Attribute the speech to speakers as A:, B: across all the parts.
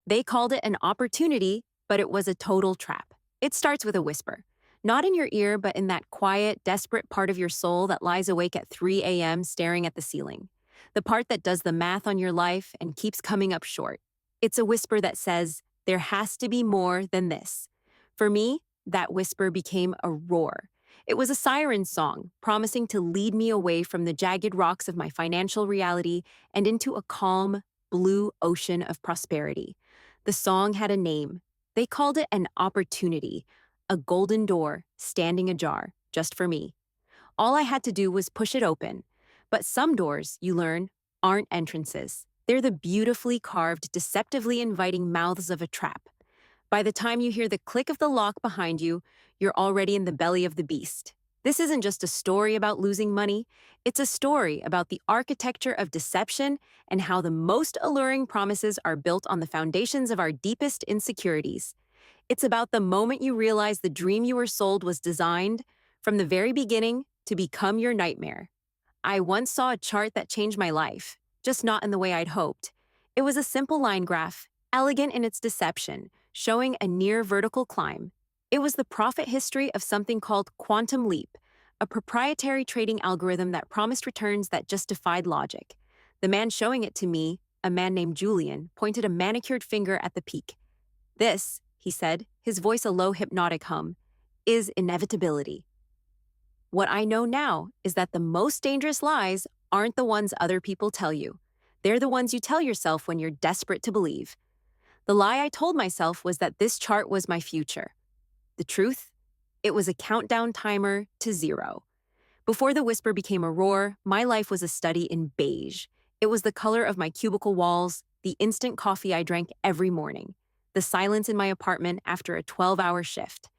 A: They called it an opportunity, but it was a total trap. It starts with a whisper. Not in your ear, but in that quiet, desperate part of your soul that lies awake at 3 a.m. staring at the ceiling. The part that does the math on your life and keeps coming up short. It's a whisper that says, there has to be more than this. For me, that whisper became a roar. It was a siren song, promising to lead me away from the jagged rocks of my financial reality and into a calm, blue ocean of prosperity. The song had a name. They called it an opportunity, a golden door standing ajar, just for me. All I had to do was push it open. But some doors, you learn, aren't entrances. They're the beautifully carved, deceptively inviting mouths of a trap. By the time you hear the click of the lock behind you, you're already in the belly of the beast. This isn't just a story about losing money. It's a story about the architecture of deception and how the most alluring promises are built on the foundations of our deepest insecurities. It's about the moment you realize the dream you were sold was designed, from the very beginning, to become your nightmare. I once saw a chart that changed my life, just not in the way I'd hoped. It was a simple line graph, elegant in its deception, showing a near vertical climb. It was the profit history of something called Quantum Leap, a proprietary trading algorithm that promised returns that just defied logic. The man showing it to me, a man named Julian, pointed a manicured finger at the peak. This, he said, his voice a low hypnotic hum, is inevitability. What I know now is that the most dangerous lies aren't the ones other people tell you. They're the ones you tell yourself when you're desperate to believe. The lie I told myself was that this chart was my future. The truth? It was a countdown timer to zero. Before the whisper became a roar, my life was a study in beige. It was the color of my cubicle walls, the instant coffee I drank every morning, the silence in my apartment after a 12-hour shift.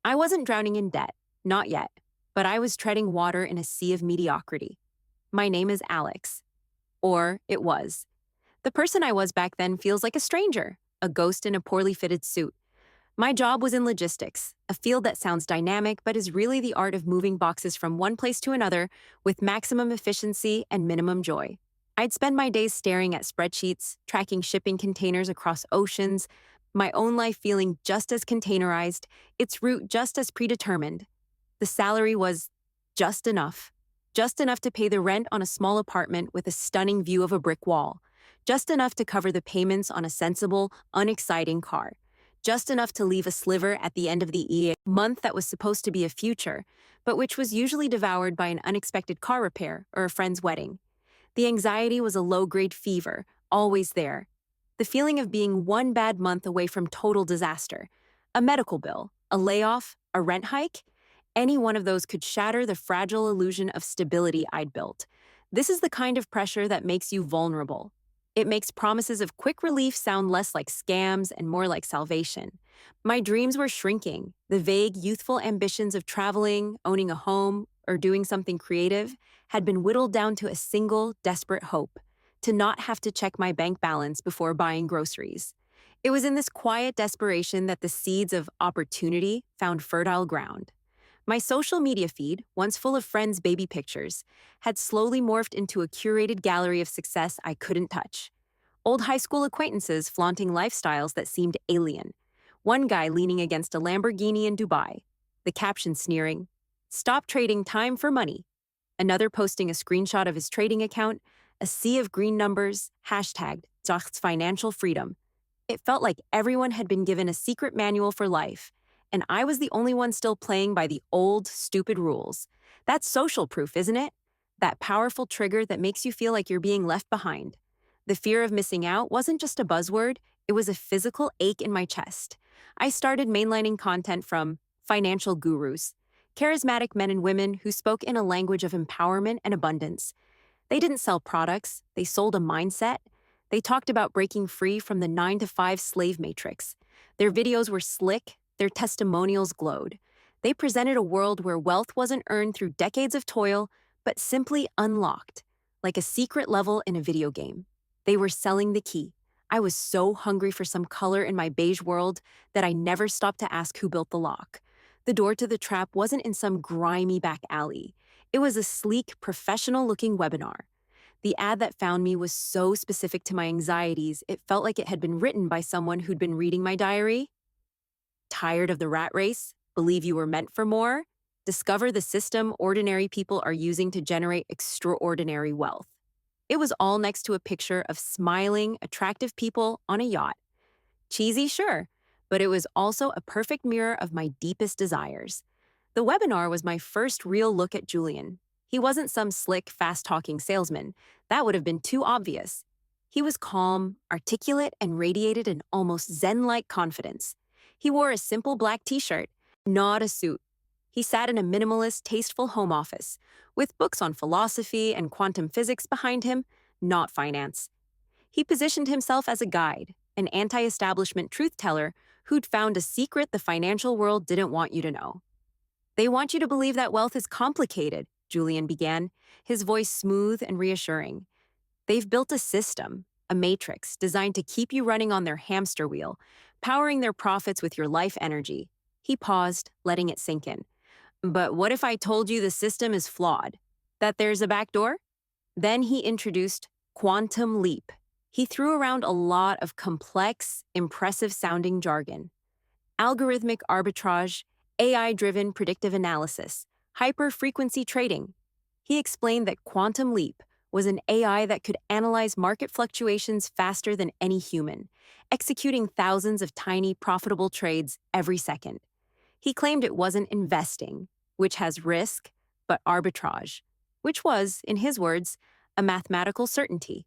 A: I wasn't drowning in debt, not yet, but I was treading water in a sea of mediocrity. My name is Alex. Or it was. The person I was back then feels like a stranger, a ghost in a poorly fitted suit. My job was in logistics, a field that sounds dynamic but is really the art of moving boxes from one place to another with maximum efficiency and minimum joy. I'd spend my days staring at spreadsheets, tracking shipping containers across oceans, my own life feeling just as containerized, its route just as predetermined. The salary was just enough to pay the rent on a small apartment with a stunning view of a brick wall, just enough to cover the payments on a sensible, unexciting car, just enough to leave a sliver at the end of the month that was supposed to be a future, but which was usually devoured by an unexpected car repair or a friend's wedding. The anxiety was a low-grade fever, always there. The feeling of being one bad month away from total disaster. A medical bill, a layoff, a rent hike. Any one of those could shatter the fragile illusion of stability I'd built. This is the kind of pressure that makes you vulnerable. It makes promises of quick relief sound less like scams and more like salvation. My dreams were shrinking. The vague, youthful ambitions of traveling, owning a home, or doing something creative had been whittled down to a single, desperate hope: to not have to check my bank balance before buying groceries. It was in this quiet desperation that the seeds of opportunity found fertile ground. My social media feed, once full of friends' baby pictures, had slowly morphed into a curated gallery of success I couldn't touch. Old high school acquaintances flaunting lifestyles that seemed alien. One guy leaning against a Lamborghini in Dubai, the caption sneering, "Stop trading time for money." Another posting a screenshot of his trading account, a sea of green numbers, hashtagged Zacht's financial freedom. It felt like everyone had been given a secret manual for life, and I was the only one still playing by the old, stupid rules. That's social proof, isn't it? That powerful trigger that makes you feel like you're being left behind. The fear of missing out wasn't just a buzzword, it was a physical ache in my chest. I started mainlining content from financial gurus, charismatic men and women who spoke in a language of empowerment and abundance. They didn't sell products, they sold a mindset. They talked about breaking free from the 9-to-5 slave matrix. Their videos were slick, their testimonials glowed. They presented a world where wealth wasn't earned through decades of toil, but simply unlocked, like a secret level in a video game. They were selling the key. I was so hungry for some color in my beige world that I never stopped to ask who built the lock. The door to the trap wasn't in some grimy back alley. It was a sleek, professional-looking webinar. The ad that found me was so specific to my anxieties, it felt like it had been written by someone who'd been reading my diary. Tired of the rat race? Believe you were meant for more? Discover the system ordinary people are using to generate extraordinary wealth. It was all next to a picture of smiling, attractive people on a yacht. Cheesy, sure, but it was also a perfect mirror of my deepest desires. The webinar was my first real look at Julian. He wasn't some slick, fast-talking salesman. That would have been too obvious. He was calm, articulate, and radiated an almost zen-like confidence. He wore a simple black t-shirt, not a suit. He sat in a minimalist, tasteful home office, with books on philosophy and quantum physics behind him, not finance. He positioned himself as a guide, an anti-establishment truth-teller who'd found a secret the financial world didn't want you to know. They want you to believe that wealth is complicated, Julian began, his voice smooth and reassuring. They've built a system, a matrix, designed to keep you running on their hamster wheel, powering their profits with your life energy. He paused, letting it sink in. But what if I told you the system is flawed? That there's a backdoor? Then he introduced quantum leap. He threw around a lot of complex, impressive-sounding jargon. Algorithmic arbitrage, AI-driven predictive analysis, hyper-frequency trading. He explained that quantum leap was an AI that could analyze market fluctuations faster than any human, executing thousands of tiny, profitable trades every second. He claimed it wasn't investing, which has risk, but arbitrage, which was, in his words, a mathematical certainty.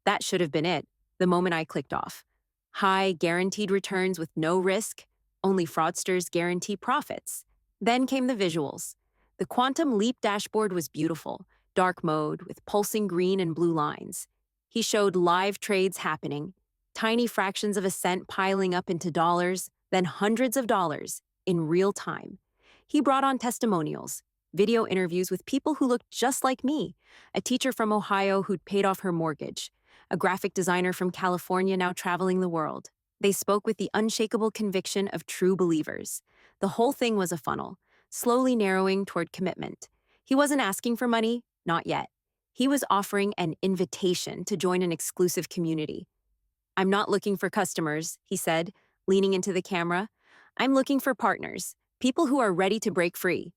A: That should have been it, the moment I clicked off. High, guaranteed returns with no risk, only fraudsters guarantee profits. Then came the visuals. The Quantum Leap dashboard was beautiful, dark mode with pulsing green and blue lines. He showed live trades happening, tiny fractions of a cent piling up into dollars, then hundreds of dollars, in real time. He brought on testimonials, video interviews with people who looked just like me, a teacher from Ohio who'd paid off her mortgage, a graphic designer from California now traveling the world. They spoke with the unshakable conviction of true believers. The whole thing was a funnel, slowly narrowing toward commitment. He wasn't asking for money, not yet. He was offering an invitation to join an exclusive community. I'm not looking for customers, he said, leaning into the camera. I'm looking for partners, people who are ready to break free.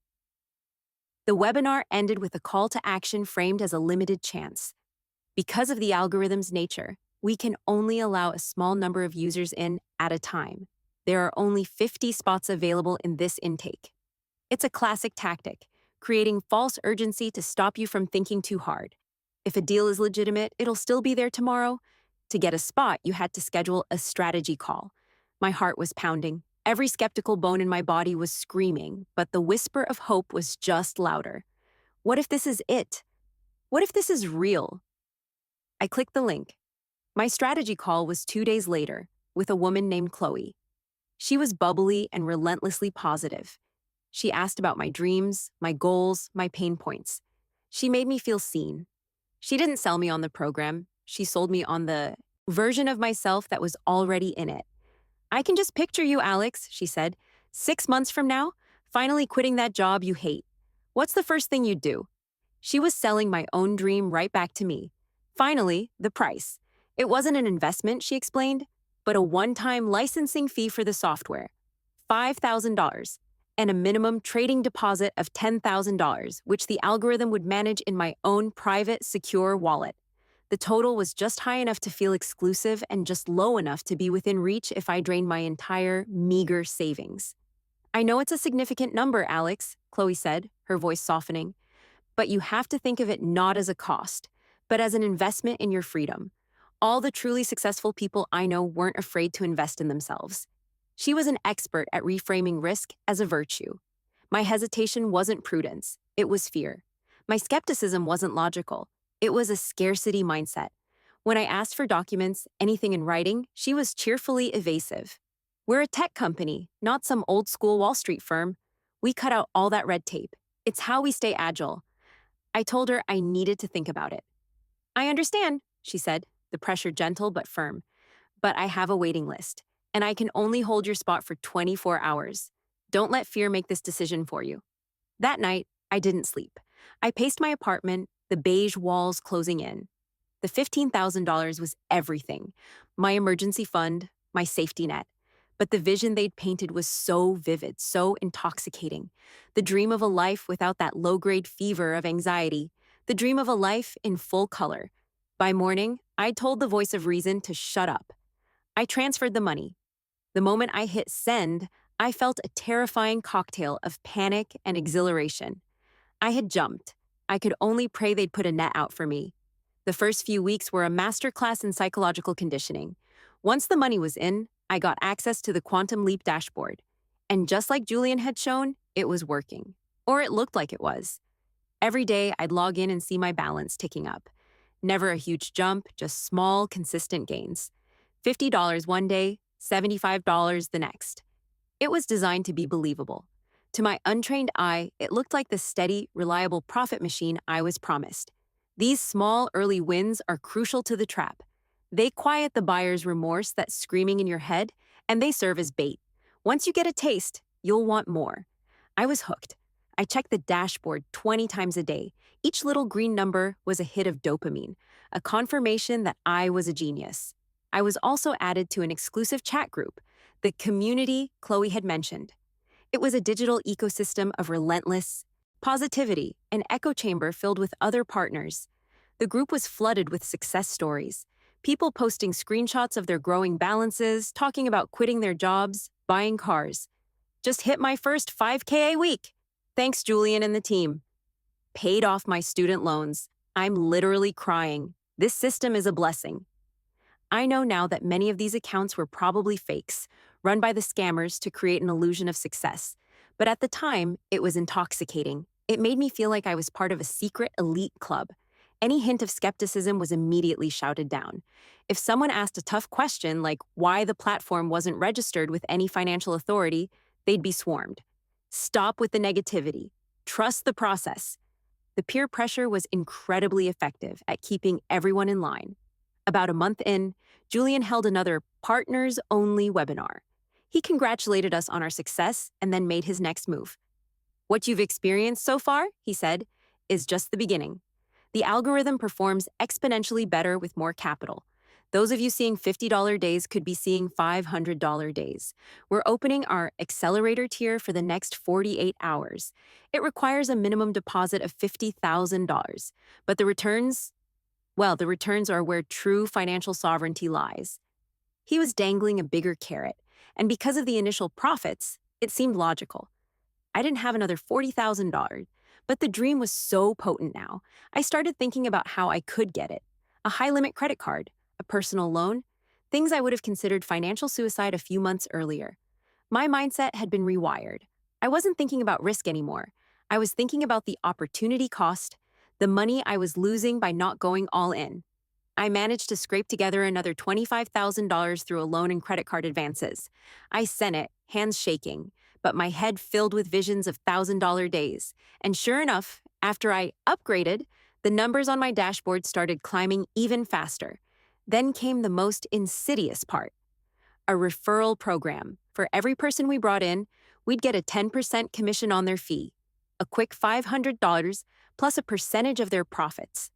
A: The webinar ended with a call to action framed as a limited chance. Because of the algorithm's nature, we can only allow a small number of users in at a time. There are only 50 spots available in this intake. It's a classic tactic, creating false urgency to stop you from thinking too hard. If a deal is legitimate, it'll still be there tomorrow. To get a spot, you had to schedule a strategy call. My heart was pounding. Every skeptical bone in my body was screaming, but the whisper of hope was just louder. What if this is it? What if this is real? I clicked the link. My strategy call was 2 days later, with a woman named Chloe. She was bubbly and relentlessly positive. She asked about my dreams, my goals, my pain points. She made me feel seen. She didn't sell me on the program. She sold me on the version of myself that was already in it. I can just picture you, Alex, she said. 6 months from now, finally quitting that job you hate. What's the first thing you'd do? She was selling my own dream right back to me. Finally, the price. It wasn't an investment, she explained, but a one-time licensing fee for the software. $5,000. And a minimum trading deposit of $10,000, which the algorithm would manage in my own private, secure wallet. The total was just high enough to feel exclusive and just low enough to be within reach if I drained my entire, meager savings. I know it's a significant number, Alex, Chloe said, her voice softening, but you have to think of it not as a cost, but as an investment in your freedom. All the truly successful people I know weren't afraid to invest in themselves. She was an expert at reframing risk as a virtue. My hesitation wasn't prudence, it was fear. My skepticism wasn't logical, it was a scarcity mindset. When I asked for documents, anything in writing, she was cheerfully evasive. We're a tech company, not some old-school Wall Street firm. We cut out all that red tape. It's how we stay agile. I told her I needed to think about it. I understand, she said, the pressure gentle but firm. But I have a waiting list, and I can only hold your spot for 24 hours. Don't let fear make this decision for you. That night, I didn't sleep. I paced my apartment, the beige walls closing in. The $15,000 was everything, my emergency fund, my safety net. But the vision they'd painted was so vivid, so intoxicating. The dream of a life without that low grade fever of anxiety, the dream of a life in full color. By morning, I told the voice of reason to shut up. I transferred the money. The moment I hit send, I felt a terrifying cocktail of panic and exhilaration. I had jumped. I could only pray they'd put a net out for me. The first few weeks were a masterclass in psychological conditioning. Once the money was in, I got access to the Quantum Leap dashboard. And just like Julian had shown, it was working. Or it looked like it was. Every day, I'd log in and see my balance ticking up. Never a huge jump, just small, consistent gains. $50 one day, $75 the next. It was designed to be believable. To my untrained eye, it looked like the steady, reliable profit machine I was promised. These small, early wins are crucial to the trap. They quiet the buyer's remorse that's screaming in your head, and they serve as bait. Once you get a taste, you'll want more. I was hooked. I checked the dashboard 20 times a day. Each little green number was a hit of dopamine, a confirmation that I was a genius. I was also added to an exclusive chat group, the community Chloe had mentioned. It was a digital ecosystem of relentless positivity, an echo chamber filled with other partners. The group was flooded with success stories, people posting screenshots of their growing balances, talking about quitting their jobs, buying cars. Just hit my first 5K a week. Thanks, Julian and the team. Paid off my student loans. I'm literally crying. This system is a blessing. I know now that many of these accounts were probably fakes, run by the scammers to create an illusion of success. But at the time, it was intoxicating. It made me feel like I was part of a secret elite club. Any hint of skepticism was immediately shouted down. If someone asked a tough question like why the platform wasn't registered with any financial authority, they'd be swarmed. Stop with the negativity. Trust the process. The peer pressure was incredibly effective at keeping everyone in line. About a month in, Julian held another partners-only webinar. He congratulated us on our success and then made his next move. What you've experienced so far, he said, is just the beginning. The algorithm performs exponentially better with more capital. Those of you seeing $50 days could be seeing $500 days. We're opening our accelerator tier for the next 48 hours. It requires a minimum deposit of $50,000, but the returns are where true financial sovereignty lies. He was dangling a bigger carrot, and because of the initial profits, it seemed logical. I didn't have another $40,000, but the dream was so potent now. I started thinking about how I could get it. A high-limit credit card, a personal loan, things I would have considered financial suicide a few months earlier. My mindset had been rewired. I wasn't thinking about risk anymore. I was thinking about the opportunity cost, the money I was losing by not going all in. I managed to scrape together another $25,000 through a loan and credit card advances. I sent it, hands shaking, but my head filled with visions of $1,000 days. And sure enough, after I upgraded, the numbers on my dashboard started climbing even faster. Then came the most insidious part, a referral program. For every person we brought in, we'd get a 10% commission on their fee, a quick $500 plus a percentage of their profits.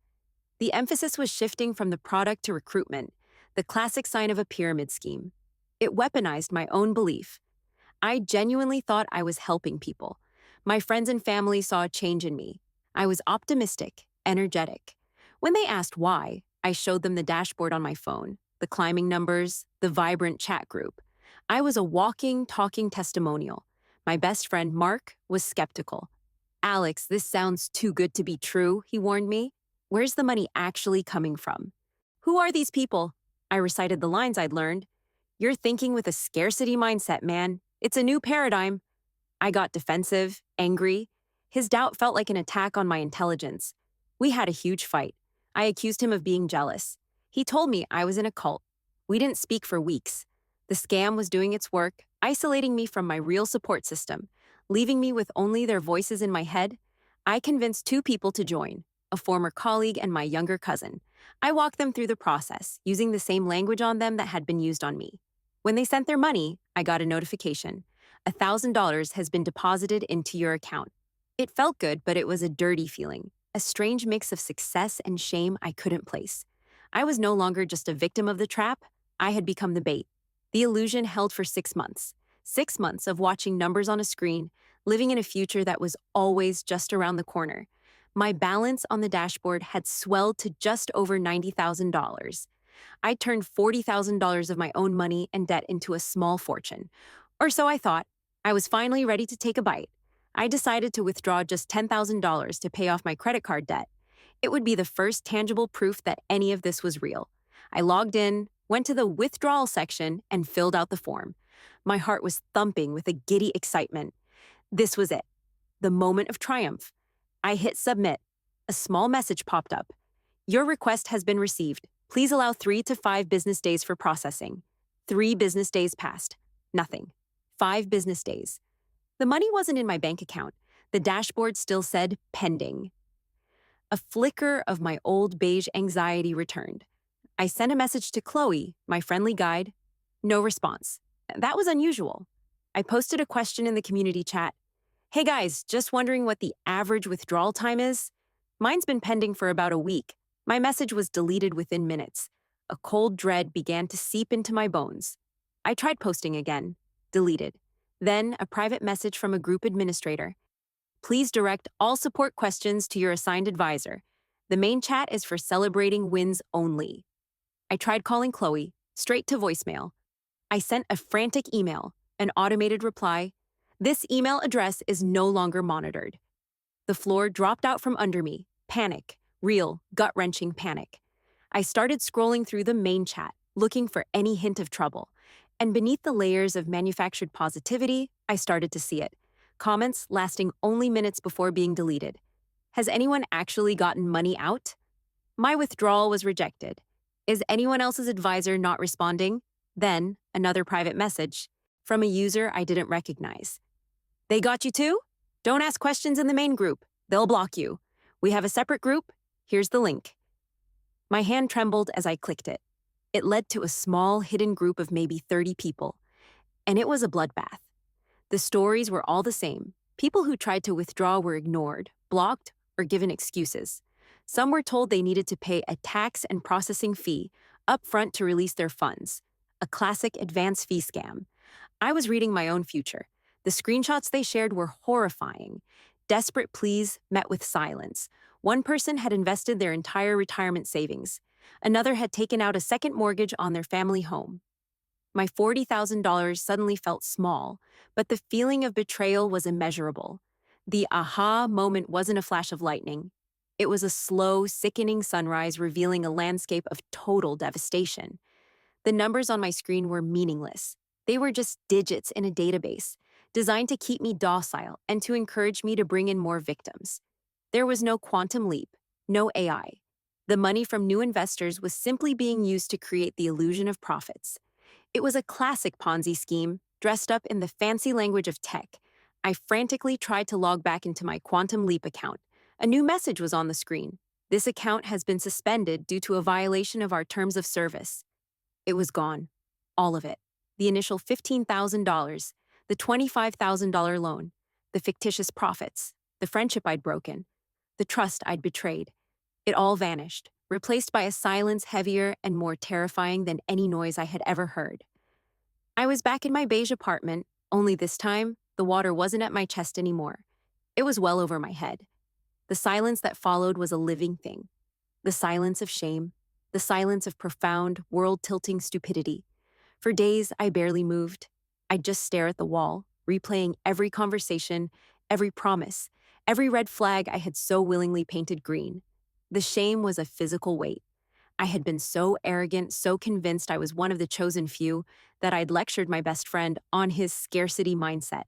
A: The emphasis was shifting from the product to recruitment, the classic sign of a pyramid scheme. It weaponized my own belief. I genuinely thought I was helping people. My friends and family saw a change in me. I was optimistic, energetic. When they asked why, I showed them the dashboard on my phone, the climbing numbers, the vibrant chat group. I was a walking, talking testimonial. My best friend, Mark, was skeptical. "Alex, this sounds too good to be true," he warned me. "Where's the money actually coming from? Who are these people?" I recited the lines I'd learned. "You're thinking with a scarcity mindset, man. It's a new paradigm." I got defensive, angry. His doubt felt like an attack on my intelligence. We had a huge fight. I accused him of being jealous. He told me I was in a cult. We didn't speak for weeks. The scam was doing its work, isolating me from my real support system, leaving me with only their voices in my head. I convinced two people to join, a former colleague and my younger cousin. I walked them through the process, using the same language on them that had been used on me. When they sent their money, I got a notification. $1,000 has been deposited into your account. It felt good, but it was a dirty feeling, a strange mix of success and shame I couldn't place. I was no longer just a victim of the trap, I had become the bait. The illusion held for 6 months. 6 months of watching numbers on a screen, living in a future that was always just around the corner. My balance on the dashboard had swelled to just over $90,000. I turned $40,000 of my own money and debt into a small fortune. Or so I thought. I was finally ready to take a bite. I decided to withdraw just $10,000 to pay off my credit card debt. It would be the first tangible proof that any of this was real. I logged in, went to the withdrawal section, and filled out the form. My heart was thumping with a giddy excitement. This was it, the moment of triumph. I hit submit. A small message popped up. Your request has been received. Please allow 3 to 5 business days for processing. 3 business days passed. Nothing. 5 business days. The money wasn't in my bank account. The dashboard still said pending. A flicker of my old beige anxiety returned. I sent a message to Chloe, my friendly guide. No response. That was unusual. I posted a question in the community chat. Hey guys, just wondering what the average withdrawal time is? Mine's been pending for about a week. My message was deleted within minutes. A cold dread began to seep into my bones. I tried posting again. Deleted. Then a private message from a group administrator. Please direct all support questions to your assigned advisor. The main chat is for celebrating wins only. I tried calling Chloe, straight to voicemail. I sent a frantic email, an automated reply. This email address is no longer monitored. The floor dropped out from under me. Panic. Real, gut-wrenching panic. I started scrolling through the main chat, looking for any hint of trouble. And beneath the layers of manufactured positivity, I started to see it. Comments lasting only minutes before being deleted. Has anyone actually gotten money out? My withdrawal was rejected. Is anyone else's advisor not responding? Then, another private message from a user I didn't recognize. They got you too? Don't ask questions in the main group. They'll block you. We have a separate group. Here's the link. My hand trembled as I clicked it. It led to a small, hidden group of maybe 30 people. And it was a bloodbath. The stories were all the same. People who tried to withdraw were ignored, blocked, or given excuses. Some were told they needed to pay a tax and processing fee upfront to release their funds. A classic advance fee scam. I was reading my own future. The screenshots they shared were horrifying. Desperate pleas met with silence. One person had invested their entire retirement savings. Another had taken out a second mortgage on their family home. My $40,000 suddenly felt small, but the feeling of betrayal was immeasurable. The aha moment wasn't a flash of lightning. It was a slow, sickening sunrise revealing a landscape of total devastation. The numbers on my screen were meaningless. They were just digits in a database, designed to keep me docile and to encourage me to bring in more victims. There was no quantum leap, no AI. The money from new investors was simply being used to create the illusion of profits. It was a classic Ponzi scheme, dressed up in the fancy language of tech. I frantically tried to log back into my Quantum Leap account. A new message was on the screen. This account has been suspended due to a violation of our terms of service. It was gone. All of it. The initial $15,000, the $25,000 loan, the fictitious profits, the friendship I'd broken, the trust I'd betrayed. It all vanished, replaced by a silence heavier and more terrifying than any noise I had ever heard. I was back in my beige apartment, only this time, the water wasn't at my chest anymore. It was well over my head. The silence that followed was a living thing. The silence of shame, the silence of profound, world-tilting stupidity. For days, I barely moved. I'd just stare at the wall, replaying every conversation, every promise, every red flag I had so willingly painted green. The shame was a physical weight. I had been so arrogant, so convinced I was one of the chosen few, that I'd lectured my best friend on his scarcity mindset.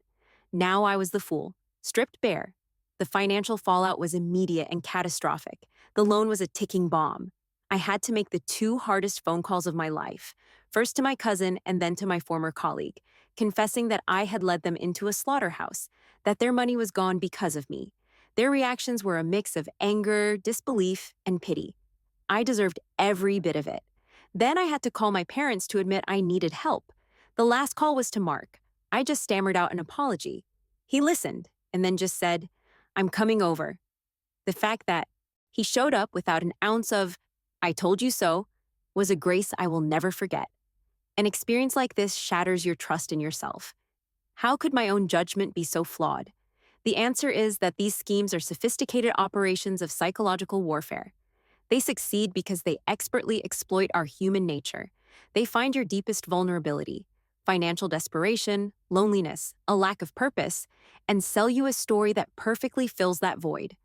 A: Now I was the fool, stripped bare. The financial fallout was immediate and catastrophic. The loan was a ticking bomb. I had to make the 2 hardest phone calls of my life, first to my cousin and then to my former colleague, confessing that I had led them into a slaughterhouse, that their money was gone because of me. Their reactions were a mix of anger, disbelief, and pity. I deserved every bit of it. Then I had to call my parents to admit I needed help. The last call was to Mark. I just stammered out an apology. He listened and then just said, "I'm coming over." The fact that he showed up without an ounce of, "I told you so," was a grace I will never forget. An experience like this shatters your trust in yourself. How could my own judgment be so flawed? The answer is that these schemes are sophisticated operations of psychological warfare. They succeed because they expertly exploit our human nature. They find your deepest vulnerability, financial desperation, loneliness, a lack of purpose, and sell you a story that perfectly fills that void.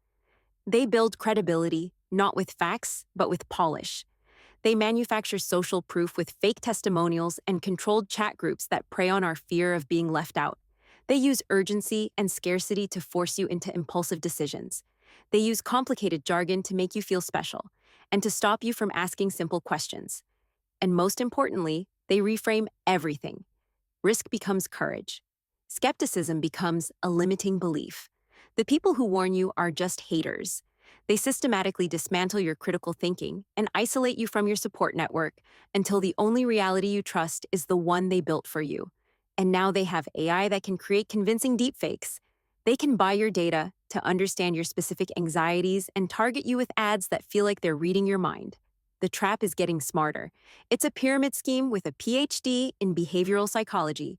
A: They build credibility, not with facts, but with polish. They manufacture social proof with fake testimonials and controlled chat groups that prey on our fear of being left out. They use urgency and scarcity to force you into impulsive decisions. They use complicated jargon to make you feel special and to stop you from asking simple questions. And most importantly, they reframe everything. Risk becomes courage. Skepticism becomes a limiting belief. The people who warn you are just haters. They systematically dismantle your critical thinking and isolate you from your support network until the only reality you trust is the one they built for you. And now they have AI that can create convincing deepfakes. They can buy your data to understand your specific anxieties and target you with ads that feel like they're reading your mind. The trap is getting smarter. It's a pyramid scheme with a PhD in behavioral psychology.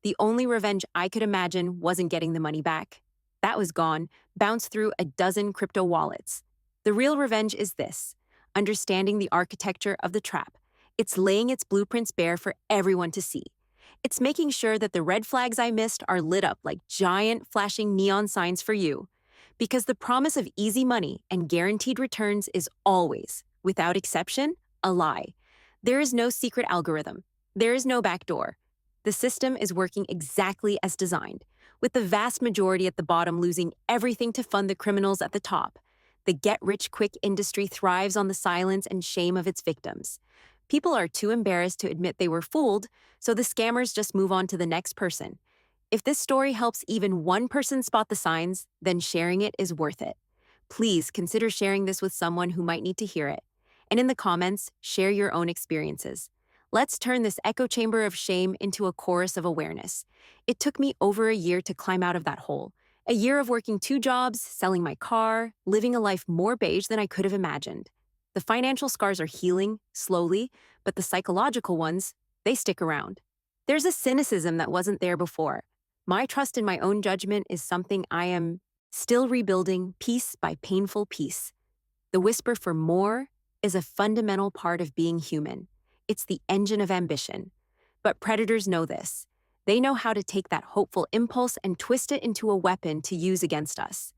A: The only revenge I could imagine wasn't getting the money back. That was gone, bounced through a dozen crypto wallets. The real revenge is this: understanding the architecture of the trap. It's laying its blueprints bare for everyone to see. It's making sure that the red flags I missed are lit up like giant flashing neon signs for you. Because the promise of easy money and guaranteed returns is always, without exception, a lie. There is no secret algorithm. There is no backdoor. The system is working exactly as designed, with the vast majority at the bottom losing everything to fund the criminals at the top. The get-rich-quick industry thrives on the silence and shame of its victims. People are too embarrassed to admit they were fooled, so the scammers just move on to the next person. If this story helps even one person spot the signs, then sharing it is worth it. Please consider sharing this with someone who might need to hear it. And in the comments, share your own experiences. Let's turn this echo chamber of shame into a chorus of awareness. It took me over a year to climb out of that hole. A year of working 2 jobs, selling my car, living a life more beige than I could have imagined. The financial scars are healing, slowly, but the psychological ones, they stick around. There's a cynicism that wasn't there before. My trust in my own judgment is something I am still rebuilding piece by painful piece. The whisper for more is a fundamental part of being human. It's the engine of ambition. But predators know this. They know how to take that hopeful impulse and twist it into a weapon to use against us.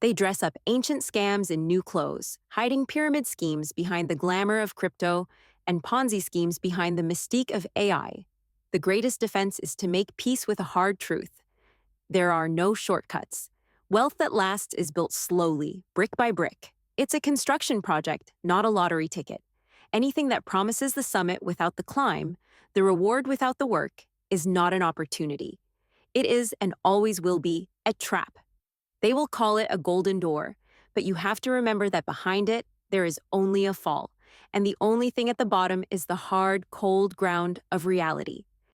A: They dress up ancient scams in new clothes, hiding pyramid schemes behind the glamour of crypto and Ponzi schemes behind the mystique of AI. The greatest defense is to make peace with a hard truth. There are no shortcuts. Wealth that lasts is built slowly, brick by brick. It's a construction project, not a lottery ticket. Anything that promises the summit without the climb, the reward without the work, is not an opportunity. It is and always will be a trap. They will call it a golden door, but you have to remember that behind it, there is only a fall, and the only thing at the bottom is the hard, cold ground of reality.